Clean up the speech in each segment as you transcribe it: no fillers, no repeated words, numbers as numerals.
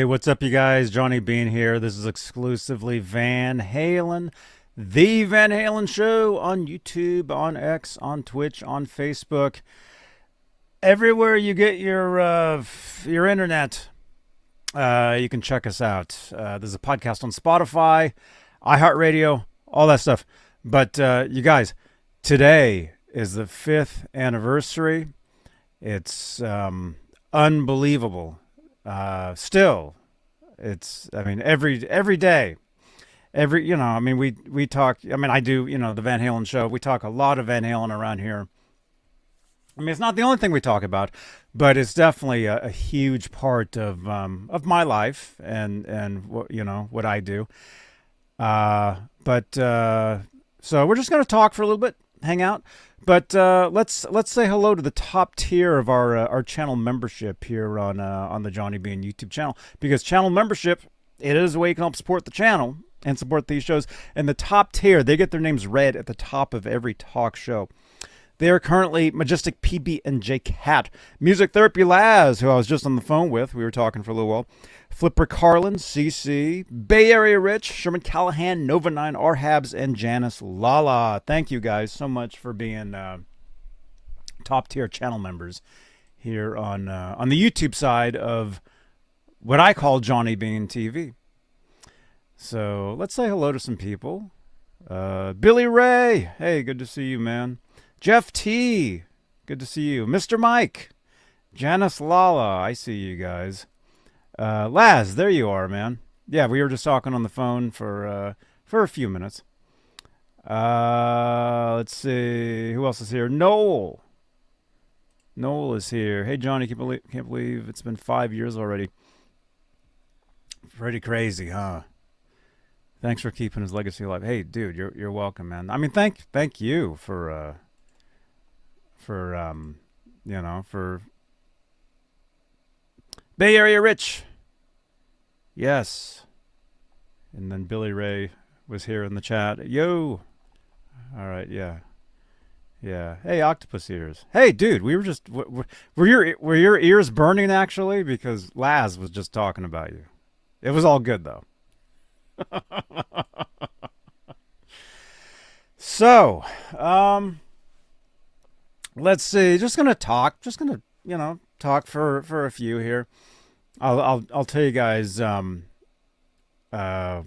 Hey, what's up, you guys? Johnny Beane here. This is Exclusively Van Halen, the Van Halen Show on YouTube, on X, on Twitch, on Facebook, everywhere you get your internet. You can check us out. There's a podcast on Spotify, iHeartRadio, all that stuff. But you guys, today is the 5th anniversary. It's unbelievable. Still, I mean, every day, we talk. I mean, I do, the Van Halen Show. We talk a lot of Van Halen around here. I mean, it's not the only thing we talk about, but it's definitely a huge part of my life and what I do. So we're just gonna talk for a little bit, hang out. But let's say hello to the top tier of our channel membership here on the Johnny Beane YouTube channel, because channel membership, it is a way you can help support the channel and support these shows. And the top tier, they get their names read at the top of every talk show. They are currently Majestic PB and J Cat, Music Therapy Laz, who I was just on the phone with. We were talking for a little while. Flipper Carlin, CC, Bay Area Rich, Sherman Callahan, Nova 9, R-Habs, and Janice Lala. Thank you guys so much for being top tier channel members here on the YouTube side of what I call Johnny Beane TV. So let's say hello to some people. Billy Ray, hey, good to see you, man. Jeff T, good to see you. Mr. Mike, Janice Lala, I see you guys. Laz, there you are, man. Yeah, we were just talking on the phone for a few minutes. Let's see, who else is here? Noel is here. Hey, Johnny, can't believe it's been 5 years already. Pretty crazy, huh? Thanks for keeping his legacy alive. Hey, dude, you're welcome, man. I mean, thank you for Bay Area Rich. Yes. And then Billy Ray was here in the chat. Yo. All right, yeah. Yeah. Hey, octopus ears. Hey, dude, we were just were your ears burning actually, because Laz was just talking about you. It was all good though. So, let's see. Just gonna talk for a few here. I'll tell you guys, in the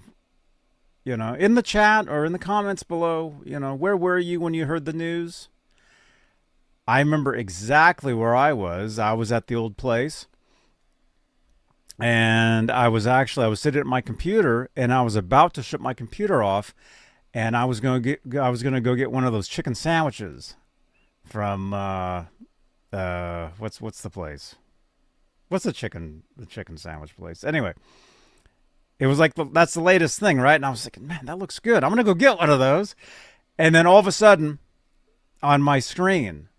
chat or in the comments below, where were you when you heard the news? I remember exactly where I was. I was at the old place, and I was sitting at my computer, and I was about to shut my computer off, and I was gonna go get one of those chicken sandwiches from what's the place? What's the chicken sandwich place? Anyway, it was like that's the latest thing, right? And I was thinking, man, that looks good. I'm gonna go get one of those. And then all of a sudden, on my screen,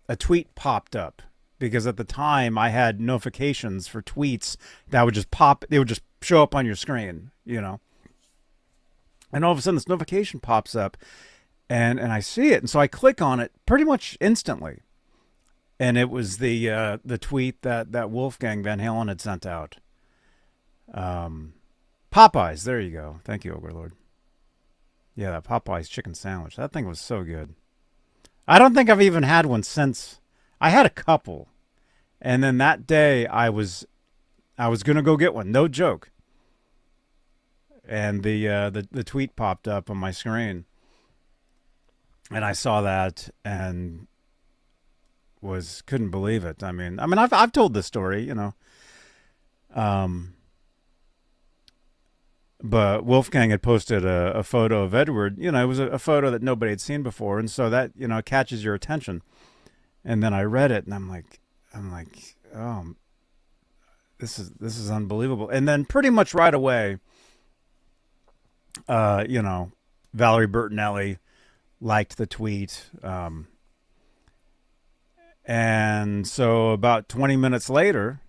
a tweet popped up, because at the time I had notifications for tweets that would just pop. They would just show up on your screen, And all of a sudden, this notification pops up, and I see it, and so I click on it pretty much instantly. And it was the tweet that Wolfgang Van Halen had sent out. Popeyes, there you go. Thank you, Overlord. Yeah, that Popeyes chicken sandwich. That thing was so good. I don't think I've even had one since. I had a couple. And then that day I was gonna go get one. No joke. And the tweet popped up on my screen. And I saw that and couldn't believe it. I mean, I've told this story, but Wolfgang had posted a photo of Edward. It was a photo that nobody had seen before, and so that catches your attention. And then I read it, and I'm like, oh, this is unbelievable. And then pretty much right away, Valerie Bertinelli liked the tweet. And so about 20 minutes later,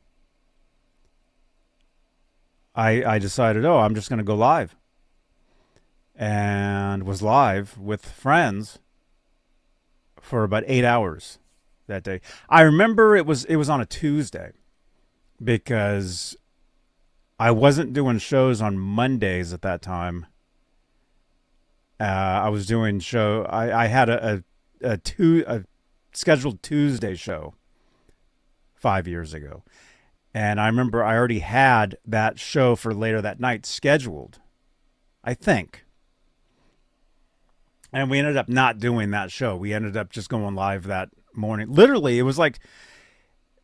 I decided, I'm just going to go live. And was live with friends for about 8 hours that day. I remember it was on a Tuesday, because I wasn't doing shows on Mondays at that time. I was doing show. I had a scheduled Tuesday show 5 years ago, and I remember I already had that show for later that night scheduled, I think. And we ended up not doing that show. We ended up just going live that morning. Literally, it was like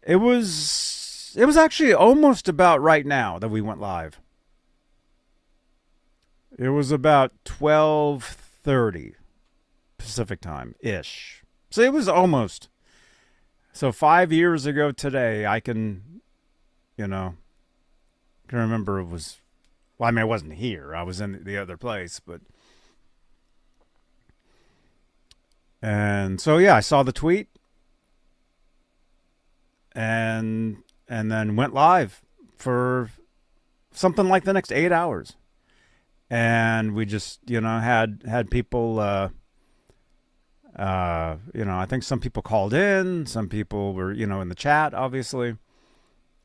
it was actually almost about right now that we went live. It was about 12:30 Pacific time ish. So it was almost. So 5 years ago today, I can remember it was. Well, I mean, I wasn't here. I was in the other place, but. And so yeah, I saw the tweet, and then went live for something like the next 8 hours. And we just, had people, I think some people called in, some people were, in the chat, obviously.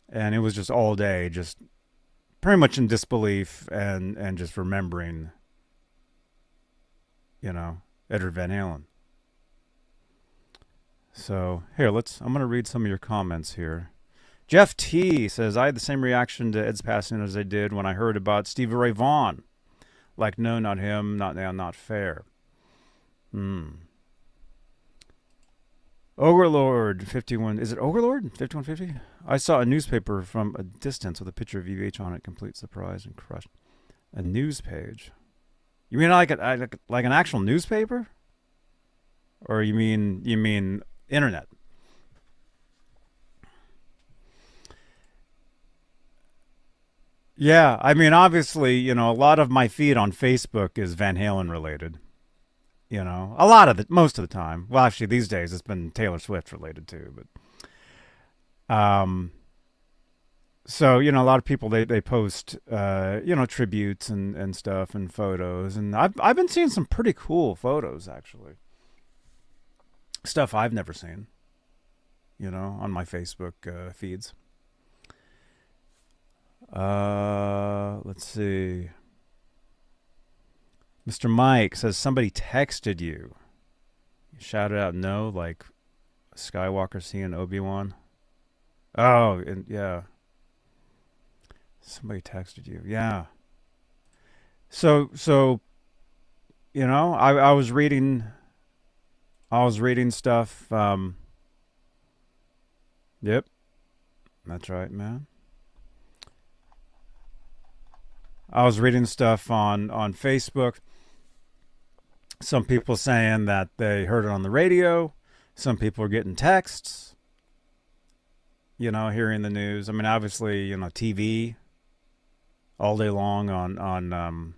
And it was just all day, just pretty much in disbelief and just remembering, Eddie Van Halen. So here, I'm going to read some of your comments here. Jeff T says, I had the same reaction to Ed's passing as I did when I heard about Stevie Ray Vaughan. Like, no, not him, not now, not fair. Overlord 51. Is it Overlord 5150? I saw a newspaper from a distance with a picture of UH on it, complete surprise and crushed. A news page. You mean like an actual newspaper? Or you mean internet? Yeah, I mean, obviously, a lot of my feed on Facebook is Van Halen related. Most of the time. Well, actually, these days it's been Taylor Swift related too. But, so a lot of people they post, tributes and stuff and photos, and I've been seeing some pretty cool photos actually. Stuff I've never seen, on my Facebook feeds. Let's see. Mr. Mike says somebody texted you. You shouted out no, like Skywalker seeing Obi-Wan. Oh, and yeah. Somebody texted you. Yeah. So I was reading stuff. Yep. That's right, man. I was reading stuff on Facebook. Some people saying that they heard it on the radio. Some people are getting texts. Hearing the news. I mean, obviously, TV all day long on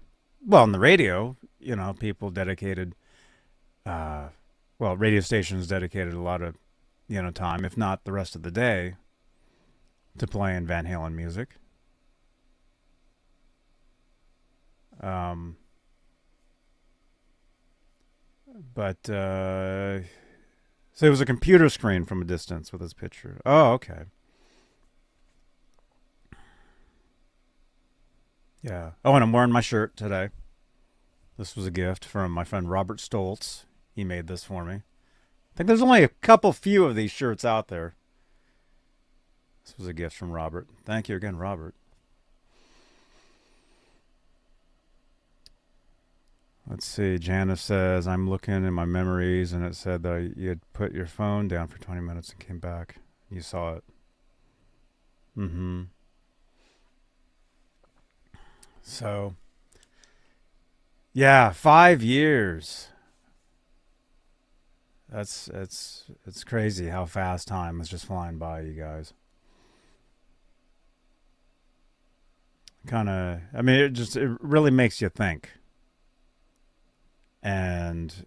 the radio. People dedicated. Radio stations dedicated a lot of, time, if not the rest of the day, to playing Van Halen music. So it was a computer screen from a distance with his picture. Oh, okay. Yeah. Oh, and I'm wearing my shirt today. This was a gift from my friend Robert Stoltz. He made this for me. I think there's only a few of these shirts out there. This was a gift from Robert. Thank you again, Robert. Let's see. Janice says, I'm looking in my memories, and it said that you had put your phone down for 20 minutes and came back. You saw it. Mm-hmm. So, yeah, 5 years. It's crazy how fast time is just flying by, you guys. It really makes you think. And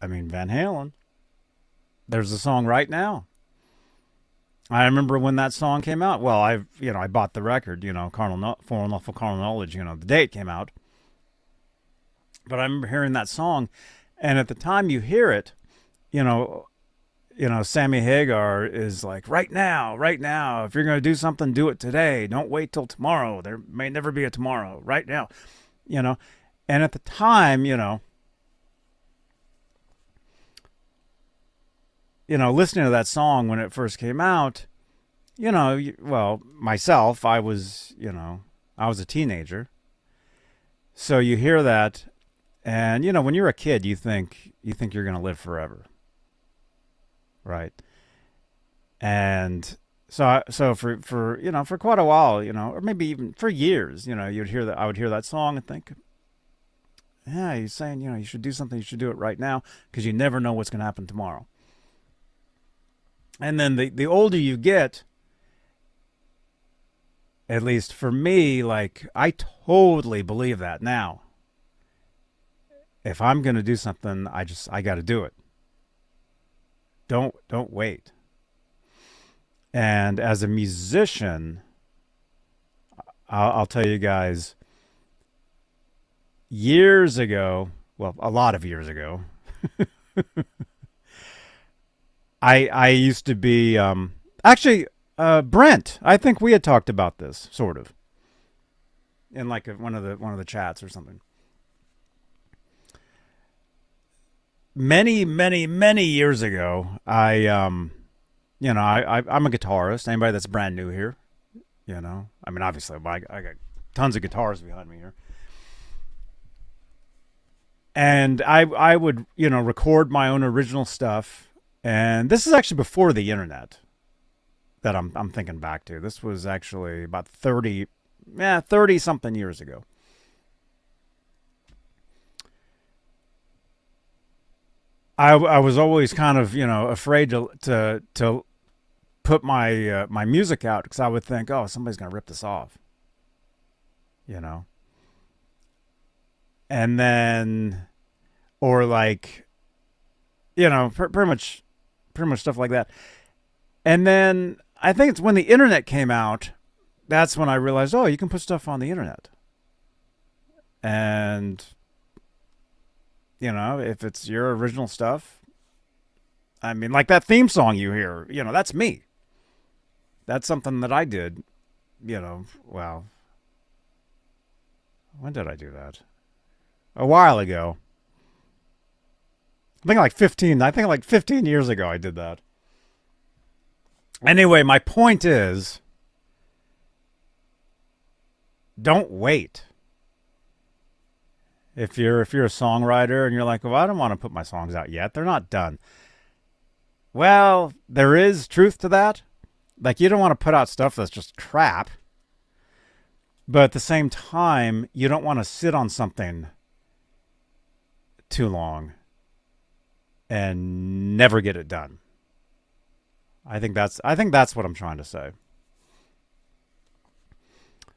I mean, Van Halen, there's a song right now. I remember when that song came out. Well, I bought the record, For Unlawful Carnal Knowledge, the day it came out. But I remember hearing that song, and at the time you hear it, Sammy Hagar is like, right now, right now. If you're going to do something, do it today. Don't wait till tomorrow. There may never be a tomorrow. Right now, you know. And at the time, listening to that song when it first came out, well, myself, I was a teenager. So you hear that, and when you're a kid, you think you're going to live forever, right? And so for quite a while, or maybe even for years, I would hear that song and think, yeah, he's saying, you should do something, you should do it right now, because you never know what's going to happen tomorrow. And then the older you get, at least for me, like, I totally believe that now. If I'm going to do something, I got to do it. Don't wait. And as a musician, I'll tell you guys, years ago, well, a lot of years ago, I used to be actually Brent. I think we had talked about this sort of in like one of the chats or something. Many years ago, I'm a guitarist. Anybody that's brand new here, I mean, obviously, I got tons of guitars behind me here. And I would, record my own original stuff. And this is actually before the internet that I'm thinking back to. This was actually about 30 something years ago. I was always kind of, afraid to put my my music out, because I would think, oh, somebody's going to rip this off. And then, or like, pretty much stuff like that. And then I think it's when the internet came out, that's when I realized, oh, you can put stuff on the internet. And, if it's your original stuff, I mean, like that theme song you hear, that's me. That's something that I did, well, when did I do that? A while ago. I think like 15 years ago I did that. Anyway, my point is, don't wait. If you're a songwriter and you're like, well, I don't want to put my songs out yet, they're not done. Well, there is truth to that. Like, you don't want to put out stuff that's just crap. But at the same time, you don't want to sit on something too long and never get it done. I think that's what I'm trying to say.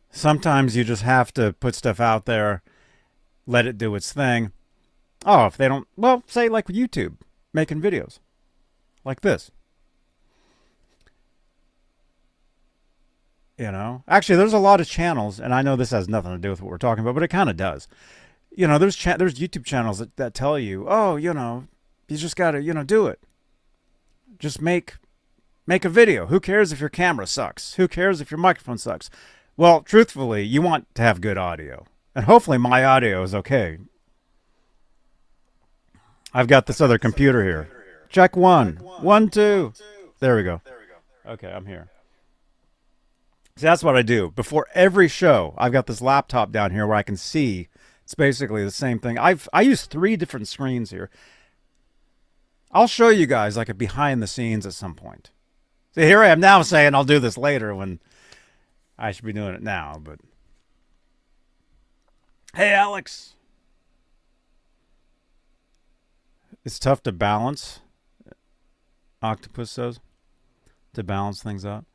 Sometimes you just have to put stuff out there, let it do its thing. Oh, if they don't, well, say like with YouTube, making videos like this. Actually, there's a lot of channels, and I know this has nothing to do with what we're talking about, but it kind of does. There's YouTube channels that tell you, oh, you just got to, do it. Just make a video. Who cares if your camera sucks? Who cares if your microphone sucks? Well, truthfully, you want to have good audio. And hopefully my audio is okay. I've got this other computer here. Check 1. 1, 2. There we go. Okay, I'm here. See, that's what I do. Before every show, I've got this laptop down here where I can see. It's basically the same thing. I use 3 different screens here. I'll show you guys like a behind the scenes at some point. See, here I am now saying I'll do this later when I should be doing it now, but... Hey, Alex! It's tough to balance, Octopus says, to balance things out.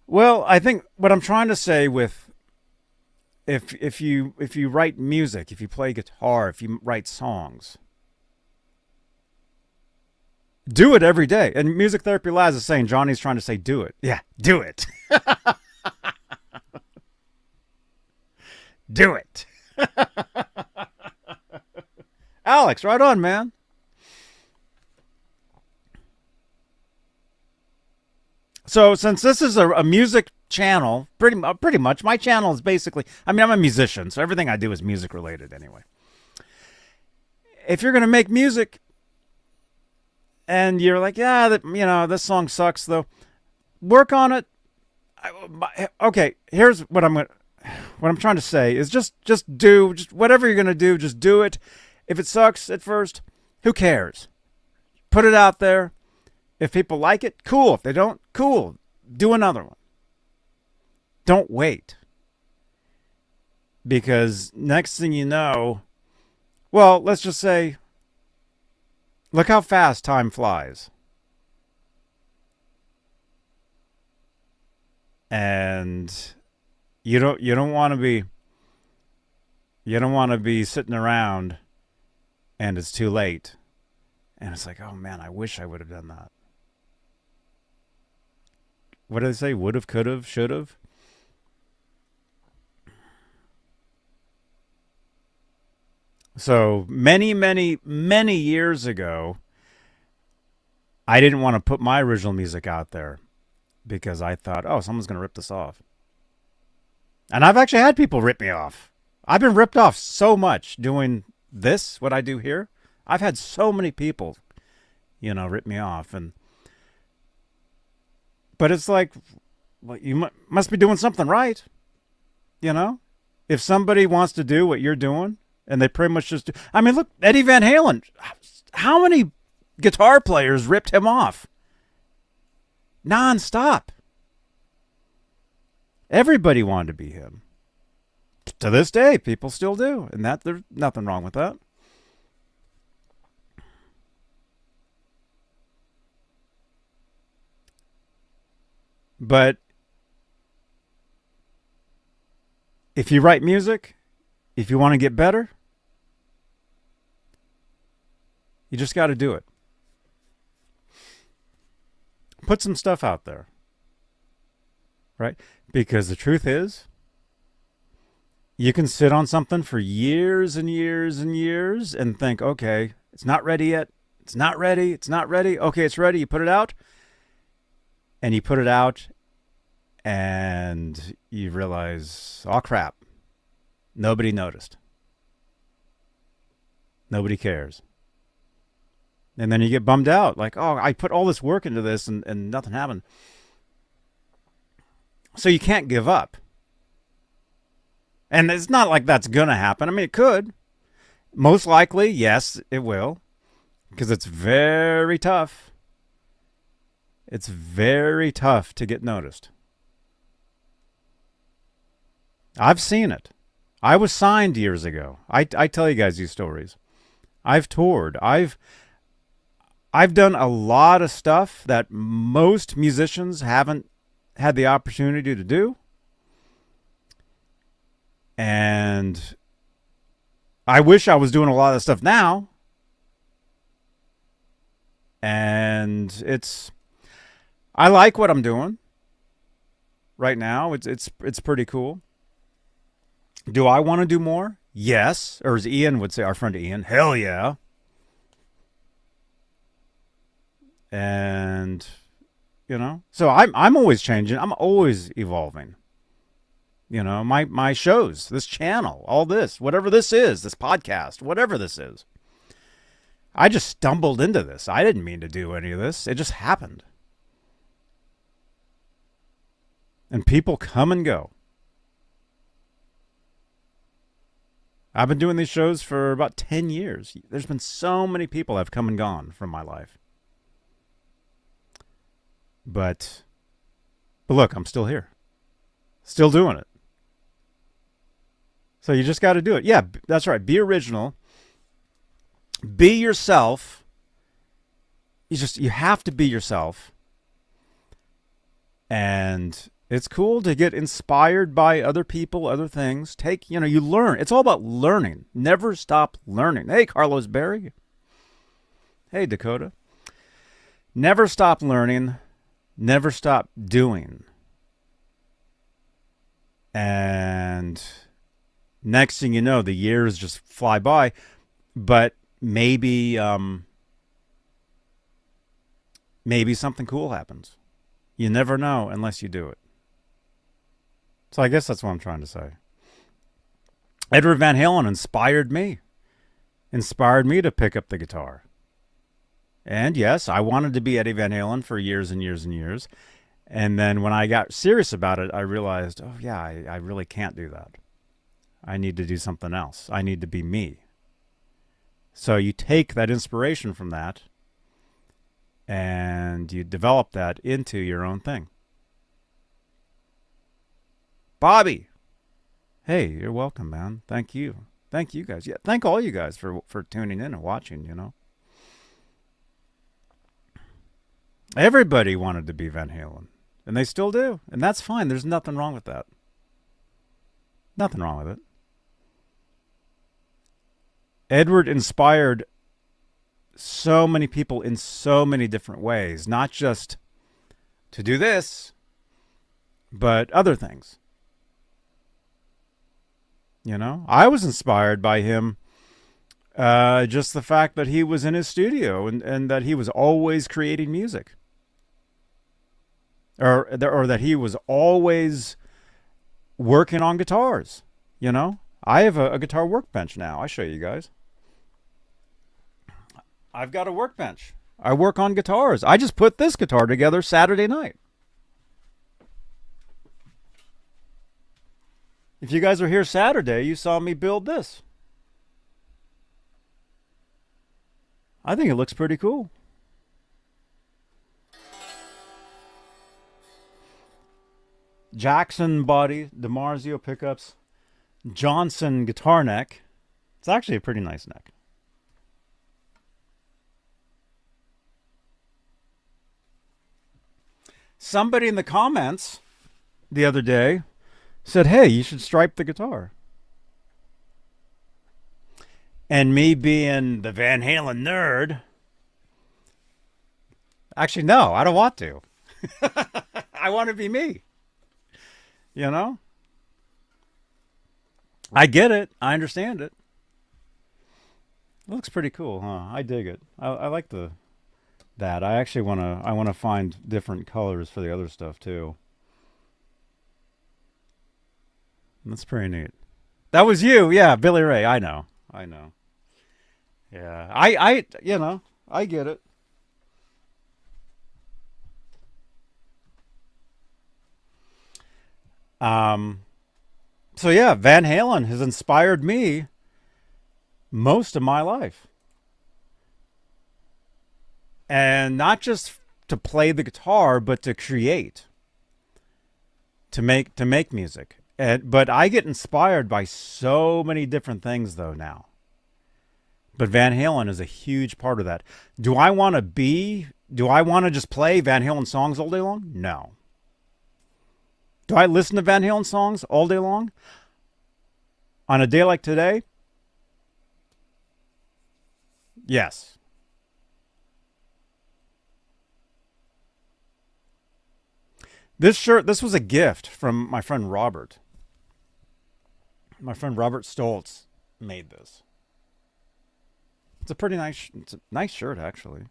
Well, I think what I'm trying to say with if you write music, if you play guitar, if you write songs, do it every day. And Music Therapy Laz is saying, Johnny's trying to say, do it. Yeah, do it. Do it. Alex, right on, man. So since this is a music channel, pretty much my channel is basically. I mean, I'm a musician, so everything I do is music related anyway. If you're gonna make music, and you're like, yeah, this song sucks though, work on it. Okay, here's what I'm trying to say is just whatever you're gonna do, just do it. If it sucks at first, who cares? Put it out there. If people like it, cool. If they don't, cool. Do another one. Don't wait. Because next thing you know, well, let's just say, look how fast time flies. And you don't want to be sitting around and it's too late. And it's like, oh man, I wish I would have done that. What do they say? Would have, could have, should have. So many, many, many years ago, I didn't want to put my original music out there because I thought, oh, someone's going to rip this off. And I've actually had people rip me off. I've been ripped off so much doing this, what I do here. I've had so many people, rip me off. But it's like, well, you must be doing something right. If somebody wants to do what you're doing, and they pretty much just do. I mean, look, Eddie Van Halen. How many guitar players ripped him off? Non-stop. Everybody wanted to be him. To this day, people still do. And there's nothing wrong with that. But if you write music, if you want to get better, you just got to do it. Put some stuff out there. Right? Because the truth is, you can sit on something for years and years and years and think, okay, it's not ready yet. It's not ready. It's not ready. Okay, it's ready. You put it out. And you put it out and you realize, oh crap, nobody noticed. Nobody cares. And then you get bummed out, like, oh, I put all this work into this and nothing happened. So you can't give up. And it's not like that's going to happen. I mean, it could. Most likely, yes, it will. Because it's very tough. It's very tough to get noticed. I've seen it. I was signed years ago. I tell you guys these stories. I've toured. I've done a lot of stuff that most musicians haven't had the opportunity to do. And I wish I was doing a lot of stuff now. And I like what I'm doing right now. It's pretty cool. Do I want to do more? Yes. Or as Ian would say, our friend Ian, hell yeah. And so I'm always changing. I'm always evolving. My shows, this channel, all this, whatever this is, this podcast, whatever this is. I just stumbled into this. I didn't mean to do any of this. It just happened. And people come and go. I've been doing these shows for about 10 years. There's been so many people that have come and gone from my life. But look, I'm still here. Still doing it. So you just got to do it. Yeah, that's right. Be original. Be yourself. You have to be yourself. And it's cool to get inspired by other people, other things. You learn. It's all about learning. Never stop learning. Hey, Carlos Berry. Hey, Dakota. Never stop learning. Never stop doing. And next thing you know, the years just fly by. But maybe something cool happens. You never know unless you do it. So I guess that's what I'm trying to say. Edward Van Halen inspired me to pick up the guitar. And yes, I wanted to be Eddie Van Halen for years and years and years. And then when I got serious about it, I realized, oh yeah, I really can't do that. I need to do something else. I need to be me. So you take that inspiration from that and you develop that into your own thing. Bobby, hey, you're welcome, man. Thank you. Thank you guys. Yeah, thank all you guys for tuning in and watching, you know. Everybody wanted to be Van Halen, and they still do, and that's fine. There's nothing wrong with that. Nothing wrong with it. Edward inspired so many people in so many different ways, not just to do this, but other things. You know, I was inspired by him. Just the fact that he was in his studio and that he was always creating music. Or that he was always working on guitars. You know, I have a guitar workbench now. I show you guys. I've got a workbench. I work on guitars. I just put this guitar together Saturday night. If you guys were here Saturday, you saw me build this. I think it looks pretty cool. Jackson body, DiMarzio pickups, Johnson guitar neck. It's actually a pretty nice neck. Somebody in the comments the other day said, hey, you should stripe the guitar. And me being the Van Halen nerd, actually, no, I don't want to. I want to be me. You know? I get it. I understand it. It looks pretty cool, huh? I dig it. I like that. I actually want to find different colors for the other stuff too. That's pretty neat. That was you, yeah, Billy Ray. I know. Yeah, I you know, I get it. So yeah, Van Halen has inspired me most of my life. And not just to play the guitar, but to create, to make music. But I get inspired by so many different things though now. But Van Halen is a huge part of that. Do I want to just play Van Halen songs all day long? No. Do I listen to Van Halen songs all day long? On a day like today? Yes. This was a gift from my friend Robert. My friend Robert Stoltz made this. It's a nice shirt, actually.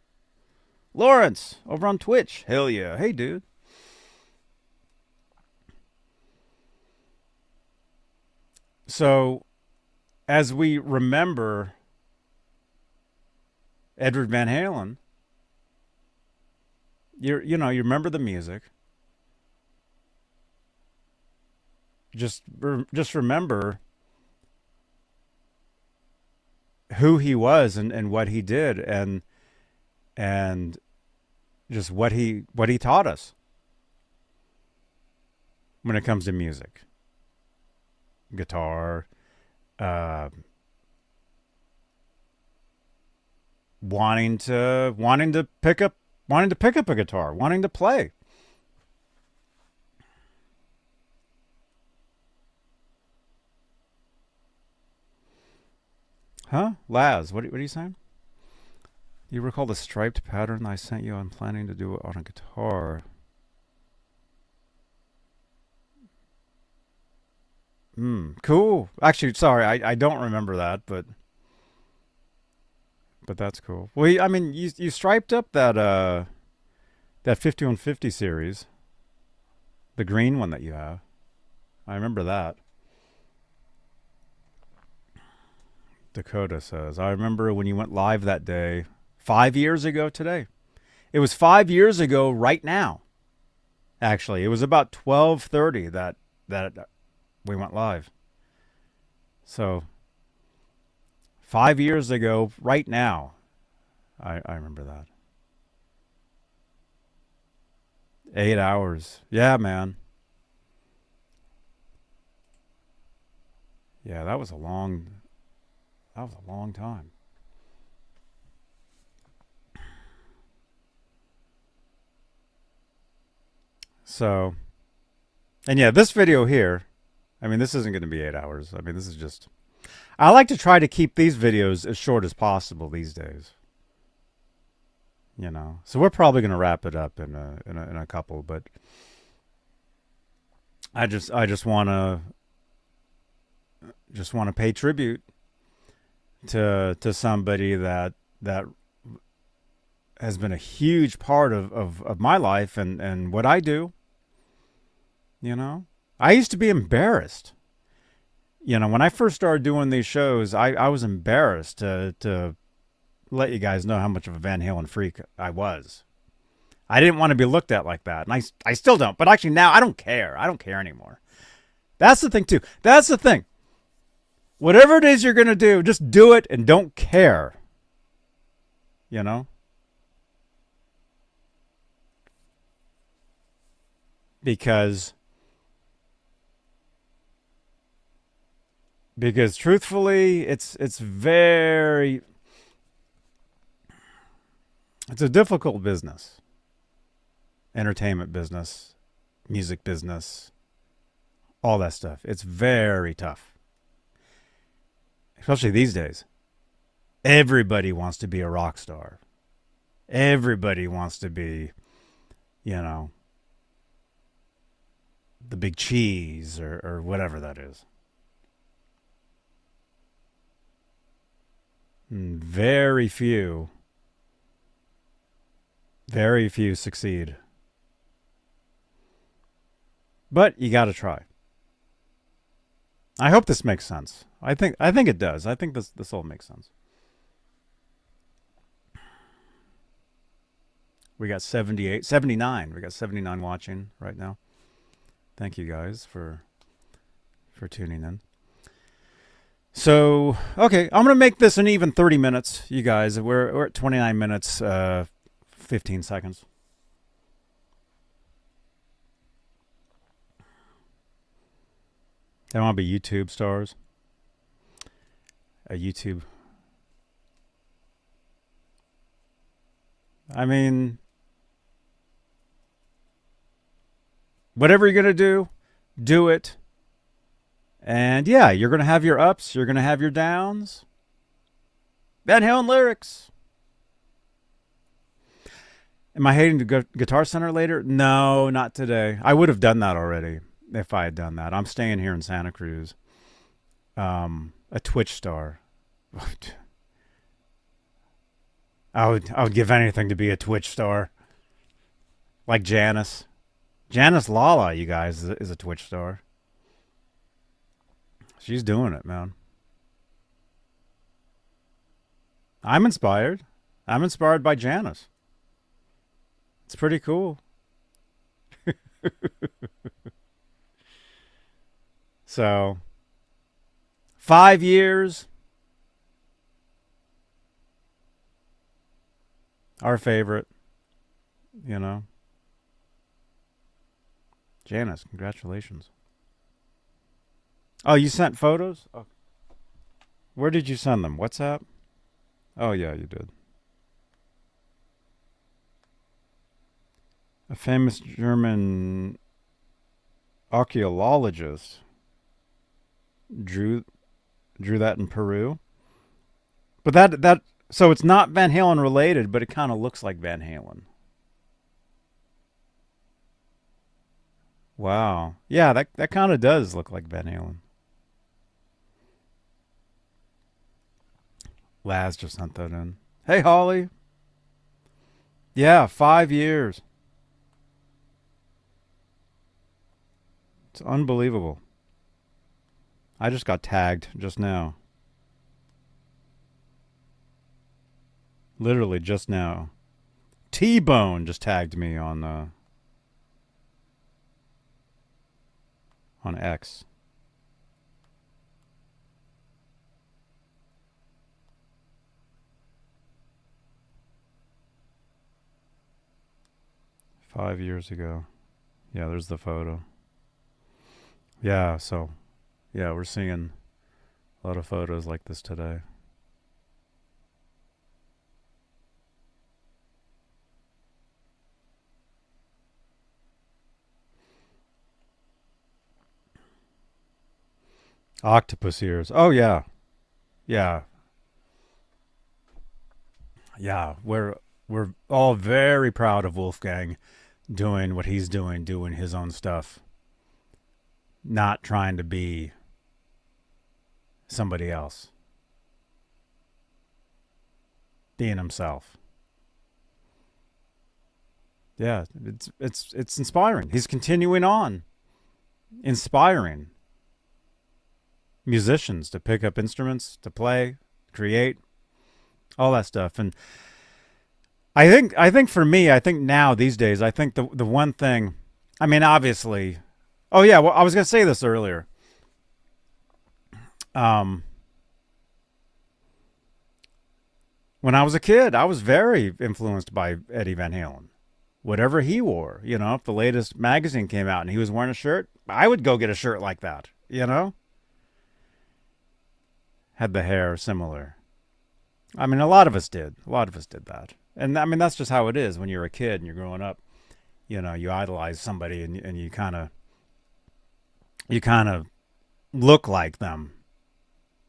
Lawrence, over on Twitch. Hell yeah. Hey, dude. So, as we remember Edward Van Halen, you remember the music. Just remember who he was and what he did and just what he taught us when it comes to music, guitar, wanting to pick up a guitar, wanting to play. Huh? Laz, what are you saying? You recall the striped pattern I sent you? I'm planning to do it on a guitar. Cool. Actually, sorry, I don't remember that, but that's cool. Well, I mean, you striped up that 5150 series. The green one that you have. I remember that. Dakota says, I remember when you went live that day 5 years ago today. It was 5 years ago right now. Actually, it was about 12:30 that we went live. So 5 years ago right now. I remember that. 8 hours. Yeah, man. Yeah, that was a long time. So, and yeah, this video here, I mean, this isn't going to be 8 hours. I mean, this is just, I like to try to keep these videos as short as possible these days. You know, so we're probably going to wrap it up in a couple, but I just want to pay tribute to somebody that has been a huge part of my life and what I do. You know, I used to be embarrassed. You know, when I first started doing these shows, I was embarrassed to let you guys know how much of a Van Halen freak I was. I didn't want to be looked at like that. And I still don't. But actually now I don't care. I don't care anymore. That's the thing too. That's the thing. Whatever it is you're going to do, just do it and don't care. You know? Because truthfully, it's a difficult business. Entertainment business, music business, all that stuff. It's very tough. Especially these days. Everybody wants to be a rock star. Everybody wants to be, you know, the big cheese or whatever that is. And very few succeed. But you got to try. I hope this makes sense. I think it does. I think this all makes sense. We got 79. We got 79 watching right now. Thank you guys for tuning in. So, okay, I'm going to make this an even 30 minutes, you guys. We're at 29 minutes, 15 seconds. They want to be YouTube stars. A YouTube. I mean, whatever you're going to do it. And yeah, you're going to have your ups. You're going to have your downs. Van Halen lyrics. Am I heading to Guitar Center later? No, not today. I would have done that already if I had done that. I'm staying here in Santa Cruz. A Twitch star. I would give anything to be a Twitch star. Like Janice. Janice Lala, you guys, is a Twitch star. She's doing it, man. I'm inspired. I'm inspired by Janice. It's pretty cool. So, 5 years. Our favorite, you know. Janice, congratulations. Oh, you sent photos? Oh. Where did you send them? WhatsApp? Oh, yeah, you did. A famous German archaeologist drew that in Peru. But that so it's not Van Halen related, but it kind of looks like Van Halen. Wow. Yeah, that kind of does look like Van Halen. Laz just sent that in. Hey, Holly. Yeah, 5 years. It's unbelievable. I just got tagged just now. Literally just now. T-Bone just tagged me on X. Five years ago. Yeah, there's the photo. Yeah, so, yeah, we're seeing a lot of photos like this today. Octopus ears. Oh, yeah. Yeah. Yeah, we're all very proud of Wolfgang doing what he's doing his own stuff. Not trying to be somebody else. Being himself. Yeah, it's inspiring. He's continuing on inspiring musicians to pick up instruments, to play, create, all that stuff. And I think for me, I think now these days, I think the one thing, I mean, obviously, oh yeah, well, I was gonna say this earlier. Um, when I was a kid, I was very influenced by Eddie Van Halen. Whatever he wore, you know, if the latest magazine came out and he was wearing a shirt, I would go get a shirt like that, you know? Had the hair similar. I mean, a lot of us did. A lot of us did that. And I mean, that's just how it is when you're a kid and you're growing up. You know, you idolize somebody and you kind of look like them.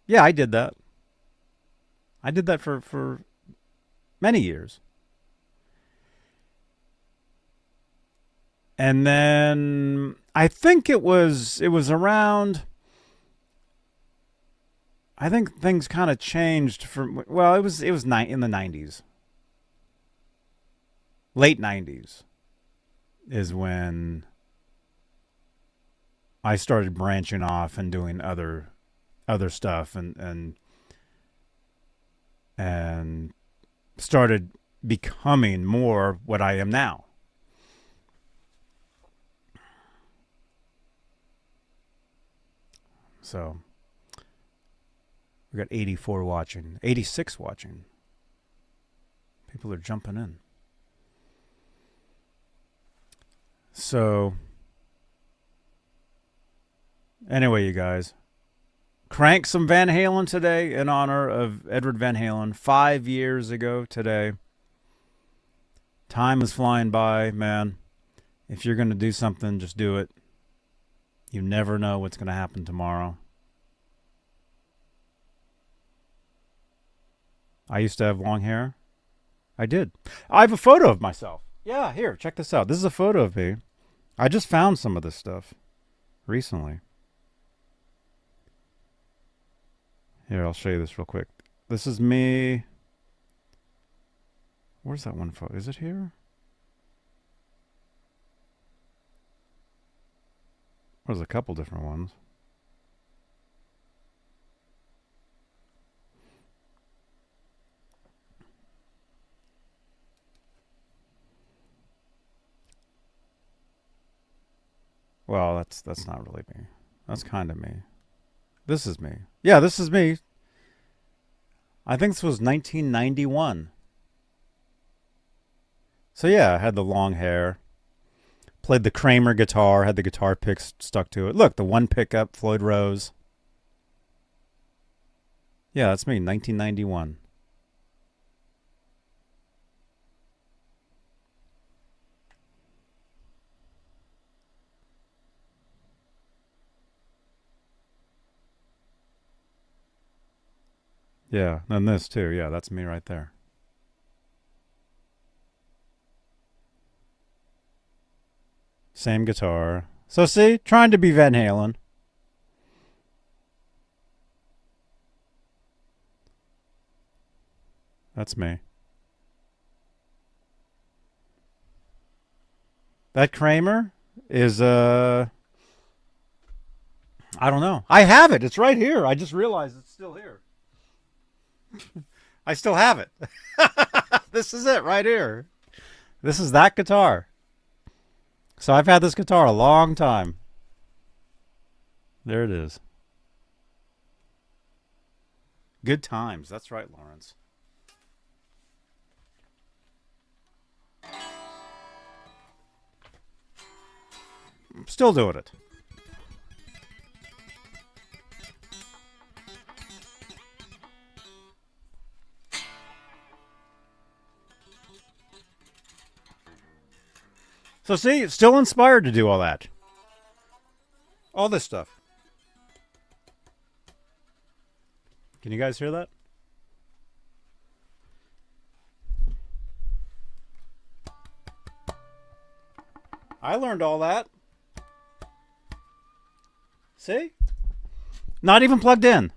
Yeah, I did that. I did that for many years. And then I think it was around, I think things kind of changed from, well, it was in the 90s. Late 90s is when I started branching off and doing other stuff and started becoming more what I am now. So we got 84 watching, 86 watching. People are jumping in. So anyway, you guys, crank some Van Halen today in honor of Edward Van Halen 5 years ago today. Time is flying by, man. If you're going to do something, just do it. You never know what's going to happen tomorrow. I used to have long hair. I did. I have a photo of myself. Yeah, here, check this out. This is a photo of me. I just found some of this stuff recently. Here, I'll show you this real quick. This is me. Where's that one photo? Is it here? There's a couple different ones. Well, that's not really me. That's kind of me. This is me. Yeah, this is me. I think this was 1991. So yeah, I had the long hair. Played the Kramer guitar, had the guitar picks stuck to it. Look, the one pickup, Floyd Rose. Yeah, that's me, 1991. Yeah, and this too. Yeah, that's me right there. Same guitar. So see, trying to be Van Halen. That's me. That Kramer is I don't know. I have it. It's right here. I just realized it's still here. I still have it. This is it right here. This is that guitar. So I've had this guitar a long time. There it is. Good times. That's right, Lawrence. I'm still doing it. So see, still inspired to do all that. All this stuff. Can you guys hear that? I learned all that. See? Not even plugged in.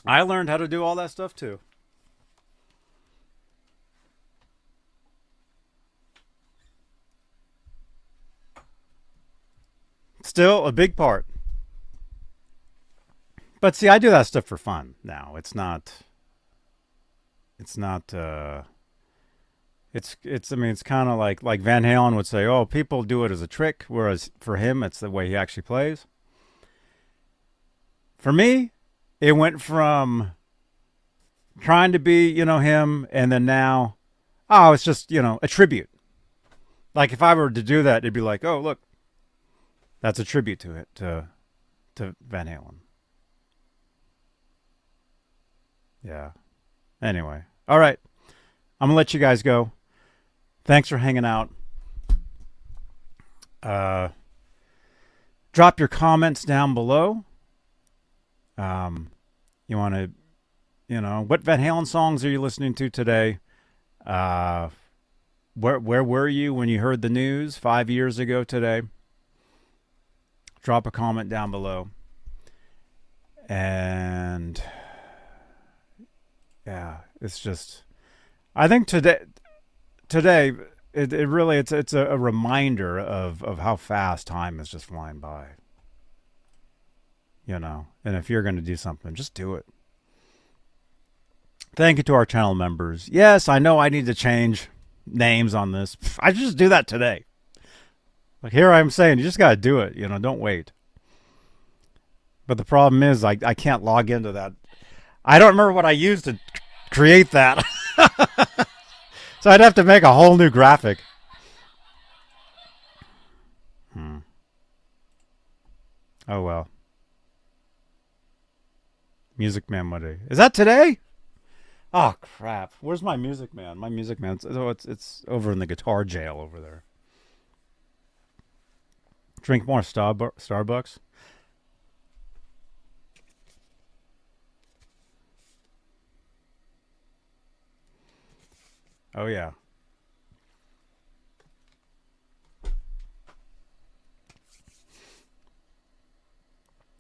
I learned how to do all that stuff too. Still a big part. But see, I do that stuff for fun now. It's I mean, it's kind of like Van Halen would say, oh, people do it as a trick, whereas for him, it's the way he actually plays. For me, it went from trying to be, you know, him, and then now, oh, it's just, you know, a tribute. Like if I were to do that, it'd be like, oh, look, that's a tribute to it, to Van Halen. Yeah. Anyway. All right. I'm going to let you guys go. Thanks for hanging out. Drop your comments down below. You want to, you know, what Van Halen songs are you listening to today? Where were you when you heard the news 5 years ago today? Drop a comment down below. And yeah, it's just, I think today it really, it's a reminder of how fast time is just flying by. You know, and if you're going to do something, just do it. Thank you to our channel members. Yes, I know I need to change names on this. I just do that today. Like here I'm saying, you just got to do it. You know, don't wait. But the problem is I can't log into that. I don't remember what I used to create that. So I'd have to make a whole new graphic. Oh, well. Music Man Monday. Is that today? Oh, crap. Where's my Music Man? My Music Man. It's over in the guitar jail over there. Drink more Starbucks. Oh, yeah.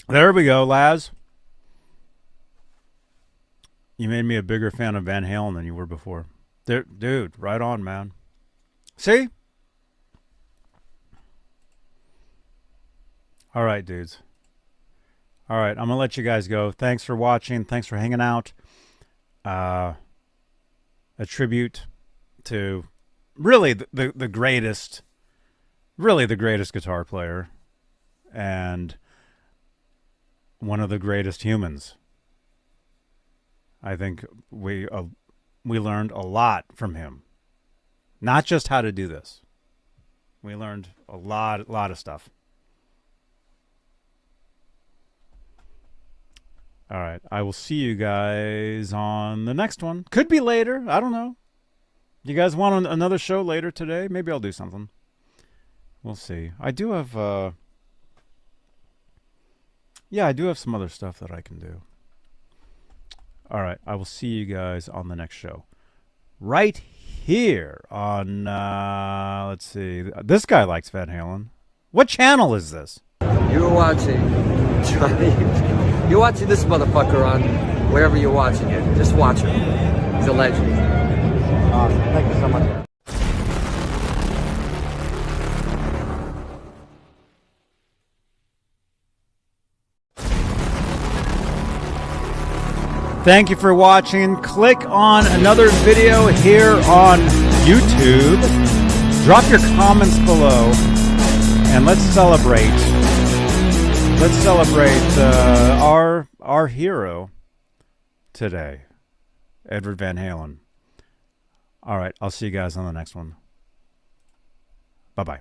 There we go, Laz. You made me a bigger fan of Van Halen than you were before. Dude, right on, man. See? All right, dudes. All right, I'm going to let you guys go. Thanks for watching. Thanks for hanging out. A tribute to really the greatest, really the greatest guitar player and one of the greatest humans. I think we learned a lot from him. Not just how to do this. We learned a lot of stuff. All right. I will see you guys on the next one. Could be later. I don't know. You guys want another show later today? Maybe I'll do something. We'll see. I do have... yeah, I do have some other stuff that I can do. All right. I will see you guys on the next show. Right here on... let's see. This guy likes Van Halen. What channel is this? You're watching Johnny. You're watching this motherfucker on wherever you're watching it. Just watch him. He's a legend. Awesome. Thank you so much. Thank you for watching. Click on another video here on YouTube. Drop your comments below, and let's celebrate. Let's celebrate our hero today, Edward Van Halen. All right, I'll see you guys on the next one. Bye-bye.